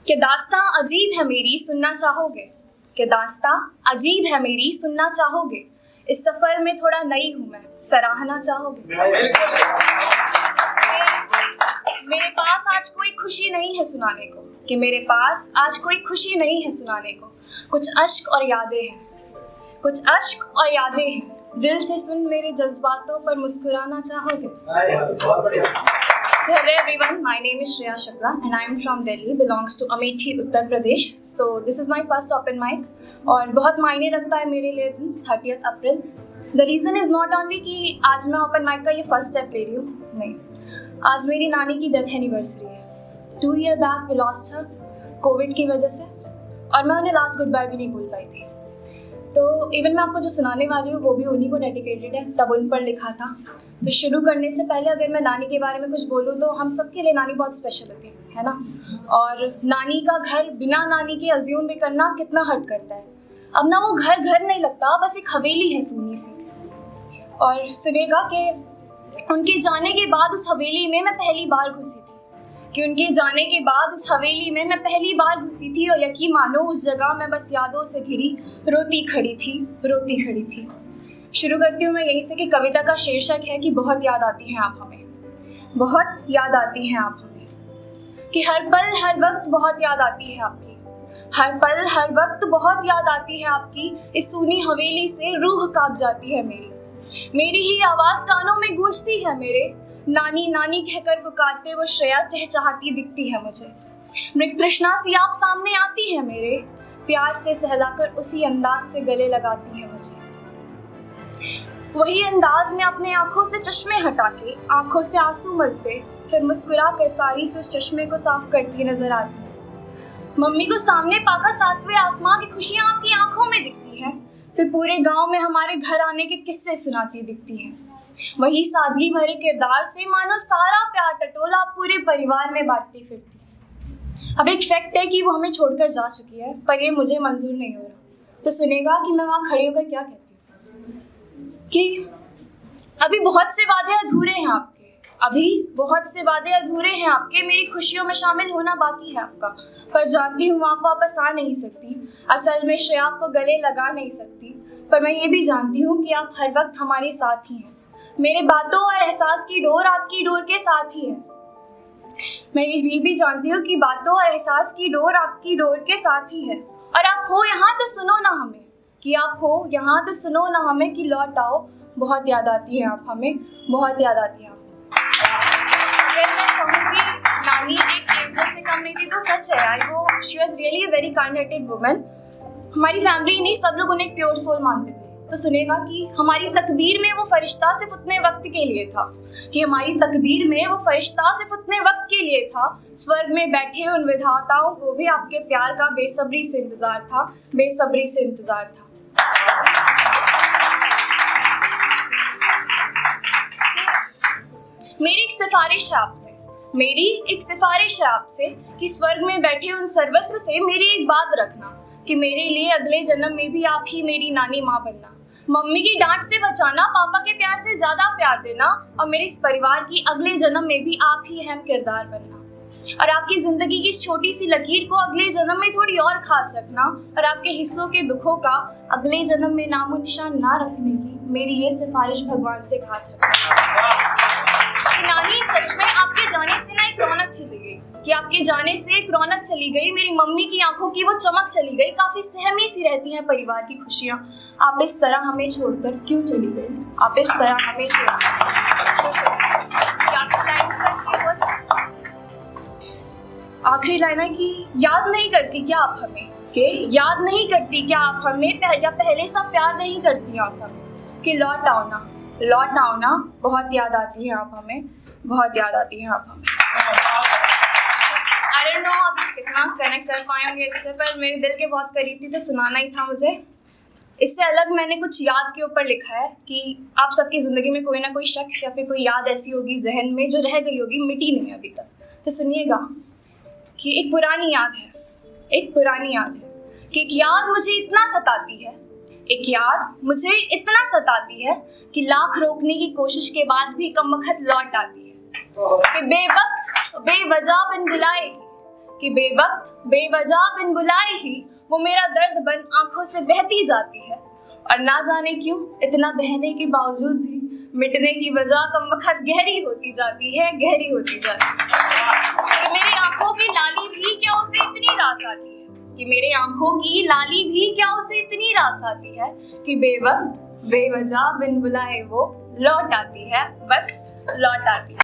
कि दास्तां अजीब है मेरी सुनना चाहोगे, कि दास्तां अजीब है मेरी सुनना चाहोगे, इस सफर में थोड़ा नई हूं मैं, सराहना चाहोगे। मेरे पास आज कोई खुशी नहीं है सुनाने को, कि मेरे पास आज कोई खुशी नहीं है सुनाने को, कुछ अश्क और यादें हैं, कुछ अश्क और यादें हैं, दिल से सुन मेरे जज्बातों पर मुस्कुराना चाहोगे। So hello everyone, my name is Shreya Shukla and I am from Delhi, belongs to Amethi, Uttar Pradesh. So this is my first open mic और बहुत मायने रखता है मेरे लिए दिन 30th April. The reason is not only कि आज मैं open mic का ये first step ले रही हूँ, नहीं, आज मेरी नानी की डेथ एनिवर्सरी है। 2 year back we lost her Covid की वजह से और मैं उन्हें लास्ट गुड बाय भी नहीं बोल पाई थी। तो इवन मैं आपको जो सुनाने वाली हूँ वो भी उन्हीं को डेडिकेटेड है, तब उन पर लिखा था। तो शुरू करने से पहले अगर मैं नानी के बारे में कुछ बोलूँ तो हम सब के लिए नानी बहुत स्पेशल होती है ना। और नानी का घर बिना नानी के अज्यूम भी करना कितना हर्ट करता है। अब ना वो घर नहीं लगता, बस एक हवेली है सूनी सी। और सुनेगा कि उनके जाने के बाद उस हवेली में मैं पहली बार घुसी थी, कि उनके जाने के बाद उस हवेली में मैं पहली बार घुसी थी और यकीन मानो उस जगह मैं बस यादों से घिरी रोती खड़ी थी। शुरू करती हूँ मैं यहीं से कि कविता का शीर्षक है कि बहुत याद आती हैं आप हमें, बहुत याद आती हैं आप हमें, कि हर पल हर वक्त बहुत याद आती है आपकी, हर पल हर वक्त बहुत याद आती है आपकी, इस सूनी हवेली से रूह कांप जाती है मेरी ही आवाज़ कानों में गूंजती है मेरे, नानी नानी कहकर पुकारते वो श्रेया चहचहाती दिखती है मुझे, मृग तृष्णा सी आप सामने आती है मेरे, प्यार से सहलाकर उसी अंदाज से गले लगाती है मुझे। वही अंदाज में अपने आंखों से चश्मे हटा के आंखों से आंसू मलते फिर मुस्कुरा कर सारी से उस चश्मे को साफ करती नजर आती है। मम्मी को सामने पाकर 7वें आसमां की खुशियां आपकी आंखों में दिखती हैं, फिर पूरे गांव में हमारे घर आने के किस्से सुनाती दिखती हैं। वही सादगी भरे किरदार से मानो सारा प्यार टटोला पूरे परिवार में बांटती फिरती। अब एक फैक्ट है कि वो हमें छोड़कर जा चुकी है, पर ये मुझे मंजूर नहीं हो रहा। तो सुनेगा कि मैं वहाँ खड़ी होकर क्या कहती हूँ, कि अभी बहुत से वादे अधूरे हैं आपके, अभी बहुत से वादे अधूरे हैं आपके, मेरी खुशियों में शामिल होना बाकी है आपका, पर जानती हूँ आप वापस आ नहीं सकती, असल में श्रेया आपको गले लगा नहीं सकती, पर मैं ये भी जानती हूँ कि आप हर वक्त हमारे साथ ही हैं, मेरे बातों और एहसास की डोर आपकी डोर के साथ ही है। मैं ये भी जानती हूँ कि बातों और एहसास की डोर आपकी डोर के साथ ही है, और आप हो यहाँ तो सुनो ना हमें, कि आप हो यहाँ तो सुनो ना हमें, कि लौट आओ बहुत याद आती है आप हमें, बहुत याद आती है आप। अगर मैं कहूँ कि नानी एक एंजल से कम नहीं थी तो सच है यार, वो she was really a very kind hearted woman. हमारी फैमिली नहीं, सब लोग उन्हें प्योर सोल मानते थे। तो सुनेगा कि हमारी तकदीर में वो फरिश्ता सिर्फ उतने वक्त के लिए था, कि हमारी तकदीर में वो फरिश्ता सिर्फ उतने वक्त के लिए था, स्वर्ग में बैठे उन विधाताओं को भी आपके प्यार का बेसब्री से इंतजार था। मेरी एक सिफारिश है आपसे, कि स्वर्ग में बैठे उन सर्वस्व से मेरी एक बात रखना, कि मेरे लिए अगले जन्म में भी आप ही मेरी नानी माँ बनना, मम्मी की डांट से बचाना, पापा के प्यार से ज्यादा प्यार देना, और मेरे इस परिवार की अगले जन्म में भी आप ही अहम किरदार बनना, और आपकी जिंदगी की इस छोटी सी लकीर को अगले जन्म में थोड़ी और खास रखना, और आपके हिस्सों के दुखों का अगले जन्म में नामो निशान ना रखने की मेरी ये सिफारिश भगवान से खास रखना। कि नानी सच में आपके जाने से ना एक रौनक चली गई, कि आपके जाने से एक रौनक चली गई, मेरी मम्मी की आंखों की वो चमक चली गई, काफी सहमी सी रहती हैं परिवार की खुशियाँ। आप इस तरह हमें छोड़कर क्यों चली गई, आप इस तरह हमें आखिरी लाइन है कि याद नहीं करती क्या आप हमें, कि याद नहीं करती क्या आप हमें, या पहले सा प्यार नहीं करती आप हमें, कि लौट आओ ना, बहुत याद आती है आप हमें, बहुत याद आती है आप हमें। I don't know आप कितना कनेक्ट कर पाएंगे इससे, पर मेरे दिल के बहुत करीब थी तो सुनाना ही था मुझे। इससे अलग मैंने कुछ याद के ऊपर लिखा है कि आप सबकी ज़िंदगी में कोई ना कोई शख्स या फिर कोई याद ऐसी होगी जहन में जो रह गई होगी, मिटी नहीं अभी तक। तो सुनिएगा कि एक पुरानी याद है, कि एक याद मुझे इतना सताती है कि लाख रोकने की कोशिश के बाद भी कमबख्त लौट आती है, कि बेवक्त बेवजह बिन बुलाए कि बेवक्त बेवजह बिन बुलाए ही वो मेरा दर्द बन आंखों से बहती जाती है, और ना जाने क्यों इतना बहने के बावजूद भी मिटने की वजह कमबख्त गहरी होती जाती है, गहरी होती जाती है। कि मेरी आंखों की लाली भी क्या उसे इतनी रास आती है, कि मेरे आंखों की लाली भी क्या उसे इतनी रास आती है, कि बेवक्त बेवजह बिन बुलाए वो लौट आती है, बस लौट आती है।